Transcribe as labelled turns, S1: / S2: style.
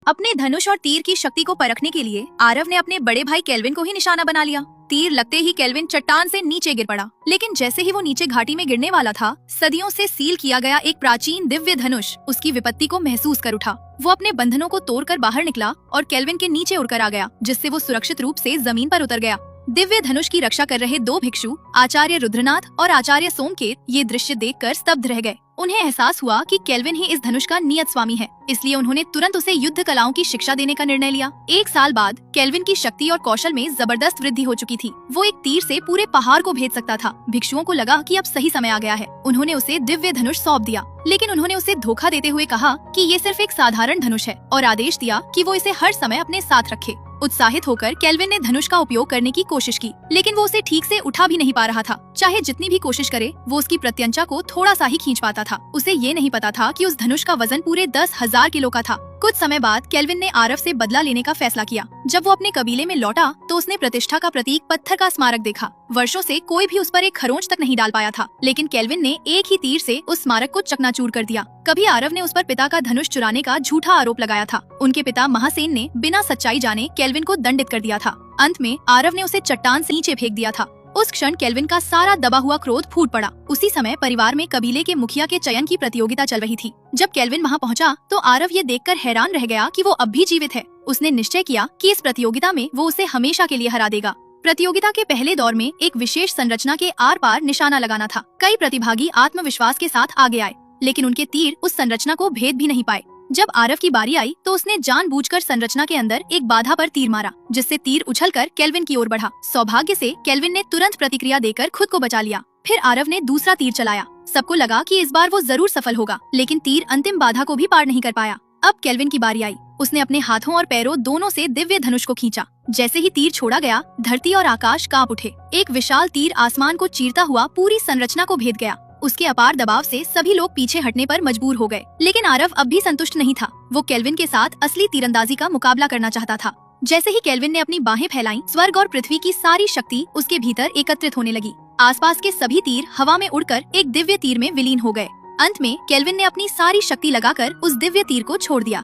S1: अपने धनुष और तीर की शक्ति को परखने के लिए आरव ने अपने बड़े भाई केल्विन को ही निशाना बना लिया। तीर लगते ही केल्विन चट्टान से नीचे गिर पड़ा, लेकिन जैसे ही वो नीचे घाटी में गिरने वाला था, सदियों से सील किया गया एक प्राचीन दिव्य धनुष उसकी विपत्ति को महसूस कर उठा। वो अपने बंधनों को तोड़कर बाहर निकला और केल्विन के नीचे उड़कर आ गया, जिससे वो सुरक्षित रूप से जमीन पर उतर गया। दिव्य धनुष की रक्षा कर रहे दो भिक्षु आचार्य रुद्रनाथ और आचार्य सोमकेत ये दृश्य देखकर स्तब्ध रह गए। उन्हें एहसास हुआ कि केल्विन ही इस धनुष का नियत स्वामी है, इसलिए उन्होंने तुरंत उसे युद्ध कलाओं की शिक्षा देने का निर्णय लिया। 1 साल बाद केल्विन की शक्ति और कौशल में जबरदस्त वृद्धि हो चुकी थी। वो एक तीर से पूरे पहाड़ को भेद सकता था। भिक्षुओं को लगा कि अब सही समय आ गया है। उन्होंने उसे दिव्य धनुष सौंप दिया, लेकिन उन्होंने उसे धोखा देते हुए कहा कि ये सिर्फ एक साधारण धनुष है और आदेश दिया कि वो इसे हर समय अपने साथ रखे। उत्साहित होकर केल्विन ने धनुष का उपयोग करने की कोशिश की, लेकिन वो उसे ठीक से उठा भी नहीं पा रहा था। चाहे जितनी भी कोशिश करे, वो उसकी प्रत्यंचा को थोड़ा सा ही खींच पाता था। उसे ये नहीं पता था कि उस धनुष का वजन पूरे 10,000 किलो का था। कुछ समय बाद केल्विन ने आरव से बदला लेने का फैसला किया। जब वो अपने कबीले में लौटा तो उसने प्रतिष्ठा का प्रतीक पत्थर का स्मारक देखा। वर्षों से कोई भी उस पर एक खरोंच तक नहीं डाल पाया था, लेकिन केल्विन ने एक ही तीर से उस स्मारक को चकनाचूर कर दिया। कभी आरव ने उस पर पिता का धनुष चुराने का झूठा आरोप लगाया था। उनके पिता महासेन ने बिना सच्चाई जाने केल्विन को दंडित कर दिया था। अंत में आरव ने उसे चट्टान से नीचे फेंक दिया था। उस क्षण केल्विन का सारा दबा हुआ क्रोध फूट पड़ा। उसी समय परिवार में कबीले के मुखिया के चयन की प्रतियोगिता चल रही थी। जब केल्विन वहां पहुंचा तो आरव ये देखकर हैरान रह गया कि वो अब भी जीवित है। उसने निश्चय किया कि इस प्रतियोगिता में वो उसे हमेशा के लिए हरा देगा। प्रतियोगिता के पहले दौर में एक विशेष संरचना के आर पार निशाना लगाना था। कई प्रतिभागी आत्मविश्वास के साथ आगे आए, लेकिन उनके तीर उस संरचना को भेद भी नहीं पाए। जब आरव की बारी आई तो उसने जानबूझकर संरचना के अंदर एक बाधा पर तीर मारा, जिससे तीर उछलकर केल्विन की ओर बढ़ा। सौभाग्य से केल्विन ने तुरंत प्रतिक्रिया देकर खुद को बचा लिया। फिर आरव ने दूसरा तीर चलाया। सबको लगा कि इस बार वो जरूर सफल होगा, लेकिन तीर अंतिम बाधा को भी पार नहीं कर पाया। अब केल्विन की बारी आई। उसने अपने हाथों और पैरों दोनों से दिव्य धनुष को खींचा। जैसे ही तीर छोड़ा गया, धरती और आकाश कांप उठे। एक विशाल तीर आसमान को चीरता हुआ पूरी संरचना को भेद गया। उसके अपार दबाव से सभी लोग पीछे हटने पर मजबूर हो गए, लेकिन आरव अब भी संतुष्ट नहीं था। वो केल्विन के साथ असली तीरंदाजी का मुकाबला करना चाहता था। जैसे ही केल्विन ने अपनी बाहें फैलाई, स्वर्ग और पृथ्वी की सारी शक्ति उसके भीतर एकत्रित होने लगी। आसपास के सभी तीर हवा में उड़कर एक दिव्य तीर में विलीन हो गए। अंत में केल्विन ने अपनी सारी शक्ति लगाकर उस दिव्य तीर को छोड़ दिया।